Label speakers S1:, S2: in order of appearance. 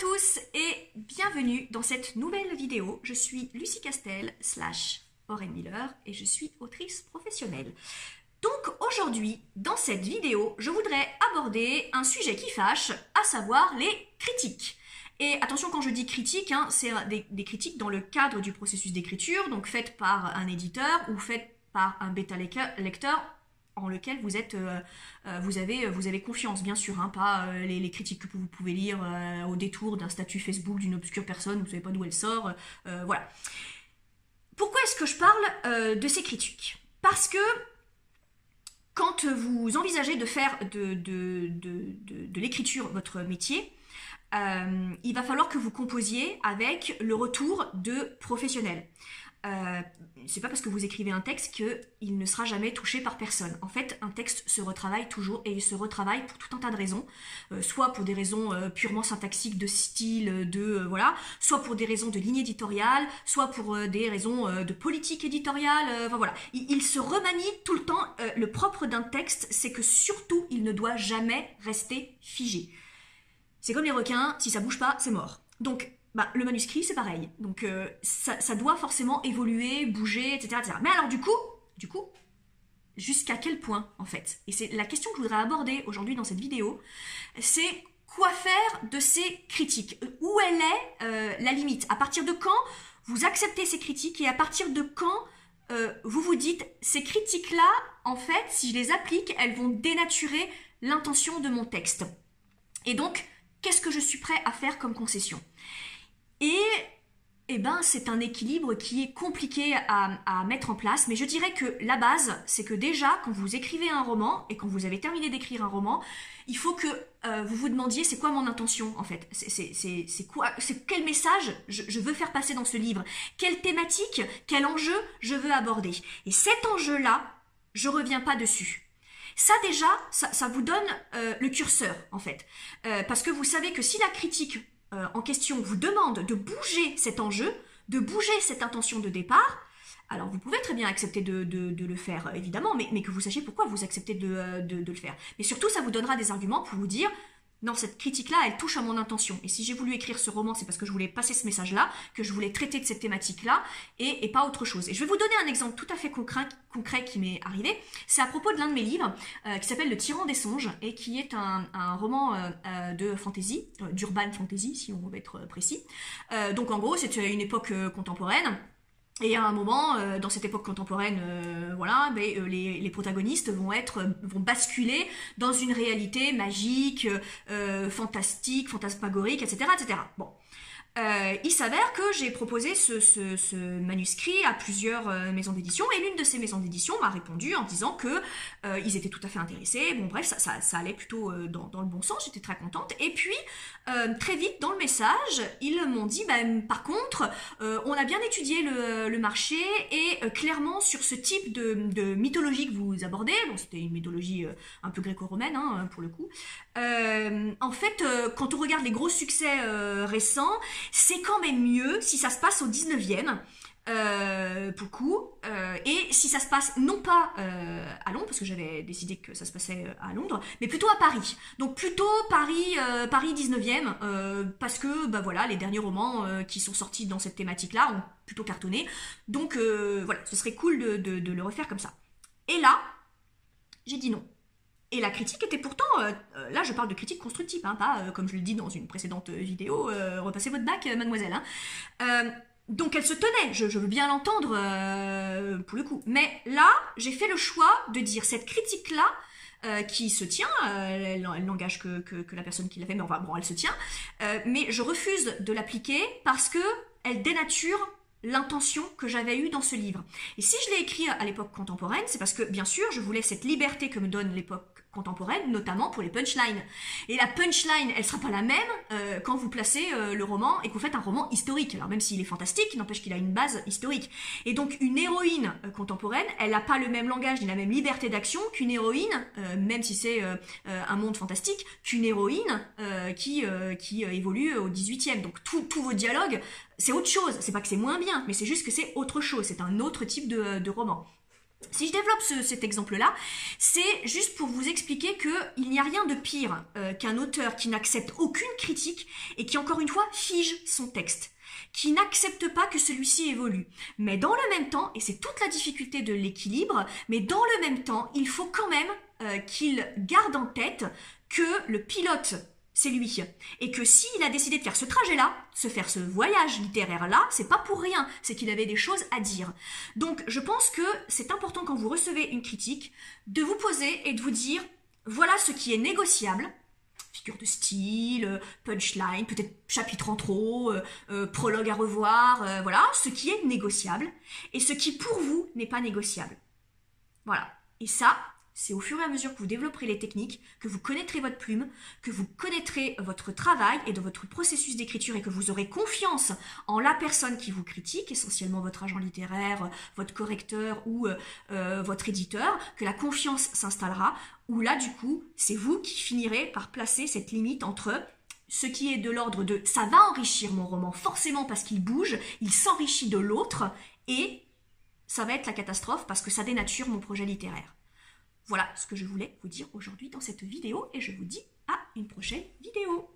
S1: tous et bienvenue dans cette nouvelle vidéo. Je suis Lucie Castel /Oren Miller et je suis autrice professionnelle. Donc aujourd'hui, dans cette vidéo, je voudrais aborder un sujet qui fâche, à savoir les critiques. Et attention, quand je dis critiques, c'est des critiques dans le cadre du processus d'écriture, donc faites par un éditeur ou faites par un bêta-lecteur en lequel vous avez confiance, bien sûr, pas les critiques que vous pouvez lire au détour d'un statut Facebook d'une obscure personne, vous ne savez pas d'où elle sort, voilà. Pourquoi est-ce que je parle de ces critiques? Parce que quand vous envisagez de faire de l'écriture votre métier, il va falloir que vous composiez avec le retour de professionnels. C'est pas parce que vous écrivez un texte qu'il ne sera jamais touché par personne. En fait, un texte se retravaille toujours et il se retravaille pour tout un tas de raisons. Soit pour des raisons purement syntaxiques de style, voilà, soit pour des raisons de ligne éditoriale, soit pour des raisons de politique éditoriale, enfin voilà. Il se remanie tout le temps. Le propre d'un texte, c'est que surtout, il ne doit jamais rester figé. C'est comme les requins, si ça bouge pas, c'est mort. Donc, le manuscrit, c'est pareil. Donc, ça doit forcément évoluer, bouger, etc., etc. Mais alors, du coup, jusqu'à quel point, en fait? Et c'est la question que je voudrais aborder aujourd'hui dans cette vidéo, c'est quoi faire de ces critiques? Où elle est la limite? À partir de quand vous acceptez ces critiques et à partir de quand vous vous dites, ces critiques-là, en fait, si je les applique, elles vont dénaturer l'intention de mon texte. Et donc, qu'est-ce que je suis prêt à faire comme concession? Et c'est un équilibre qui est compliqué à mettre en place, mais je dirais que la base, c'est que déjà, quand vous écrivez un roman, et quand vous avez terminé d'écrire un roman, il faut que vous vous demandiez, c'est quoi mon intention, en fait? C'est quel message je veux faire passer dans ce livre? Quelle thématique, quel enjeu je veux aborder? Et cet enjeu-là, je reviens pas dessus. Ça déjà, ça vous donne le curseur, en fait. Parce que vous savez que si la critique en question vous demande de bouger cet enjeu, de bouger cette intention de départ, alors vous pouvez très bien accepter de le faire, évidemment, mais que vous sachiez pourquoi vous acceptez de le faire. Mais surtout, ça vous donnera des arguments pour vous dire, non, cette critique-là, elle touche à mon intention. Et si j'ai voulu écrire ce roman, c'est parce que je voulais passer ce message-là, que je voulais traiter de cette thématique-là, et pas autre chose. Et je vais vous donner un exemple tout à fait concret qui m'est arrivé. C'est à propos de l'un de mes livres, qui s'appelle Le Tyran des songes, et qui est un roman de fantasy, d'urban fantasy, si on veut être précis. Donc en gros, c'est une époque contemporaine. Et à un moment, dans cette époque contemporaine, les protagonistes vont basculer dans une réalité magique, fantastique, fantasmagorique, etc., etc. Bon. Il s'avère que j'ai proposé ce manuscrit à plusieurs maisons d'édition et l'une de ces maisons d'édition m'a répondu en disant que ils étaient tout à fait intéressés. Bon bref, ça allait plutôt dans le bon sens, j'étais très contente. Et puis très vite dans le message, ils m'ont dit par contre, on a bien étudié le marché et clairement sur ce type de mythologie que vous abordez, bon c'était une mythologie un peu gréco-romaine pour le coup. En fait, quand on regarde les gros succès récents, c'est quand même mieux si ça se passe au 19e, beaucoup, et si ça se passe non pas à Londres, parce que j'avais décidé que ça se passait à Londres, mais plutôt à Paris. Donc plutôt Paris 19e, parce que voilà, les derniers romans qui sont sortis dans cette thématique-là ont plutôt cartonné. Donc voilà, ce serait cool de le refaire comme ça. Et là, j'ai dit non. Et la critique était pourtant, là je parle de critique constructive, pas comme je le dis dans une précédente vidéo, repassez votre bac mademoiselle. Donc elle se tenait, je veux bien l'entendre pour le coup. Mais là, j'ai fait le choix de dire cette critique-là, qui se tient, elle n'engage que la personne qui l'a fait, mais enfin bon, elle se tient, mais je refuse de l'appliquer parce que elle dénature l'intention que j'avais eue dans ce livre. Et si je l'ai écrit à l'époque contemporaine, c'est parce que, bien sûr, je voulais cette liberté que me donne l'époque contemporaine, notamment pour les punchlines. Et la punchline, elle sera pas la même quand vous placez le roman et que vous faites un roman historique. Alors même s'il est fantastique, n'empêche qu'il a une base historique. Et donc une héroïne contemporaine, elle n'a pas le même langage ni la même liberté d'action qu'une héroïne, même si c'est un monde fantastique, qu'une héroïne qui évolue au 18e. Donc tous vos dialogues, c'est autre chose. C'est pas que c'est moins bien, mais c'est juste que c'est autre chose. C'est un autre type de roman. Si je développe cet exemple-là, c'est juste pour vous expliquer qu'il n'y a rien de pire qu'un auteur qui n'accepte aucune critique et qui, encore une fois, fige son texte, qui n'accepte pas que celui-ci évolue. Mais dans le même temps, et c'est toute la difficulté de l'équilibre, mais dans le même temps, il faut quand même qu'il garde en tête que le pilote, c'est lui. Et que s'il a décidé de faire ce trajet-là, de faire ce voyage littéraire-là, c'est pas pour rien, c'est qu'il avait des choses à dire. Donc je pense que c'est important quand vous recevez une critique, de vous poser et de vous dire, voilà ce qui est négociable, figure de style, punchline, peut-être chapitre en trop, prologue à revoir, voilà, ce qui est négociable, et ce qui pour vous n'est pas négociable. Voilà. Et ça, c'est au fur et à mesure que vous développerez les techniques, que vous connaîtrez votre plume, que vous connaîtrez votre travail et dans votre processus d'écriture et que vous aurez confiance en la personne qui vous critique, essentiellement votre agent littéraire, votre correcteur ou votre éditeur, que la confiance s'installera, où là du coup, c'est vous qui finirez par placer cette limite entre ce qui est de l'ordre de « ça va enrichir mon roman forcément parce qu'il bouge, il s'enrichit de l'autre » et ça va être la catastrophe parce que ça dénature mon projet littéraire. Voilà ce que je voulais vous dire aujourd'hui dans cette vidéo et je vous dis à une prochaine vidéo.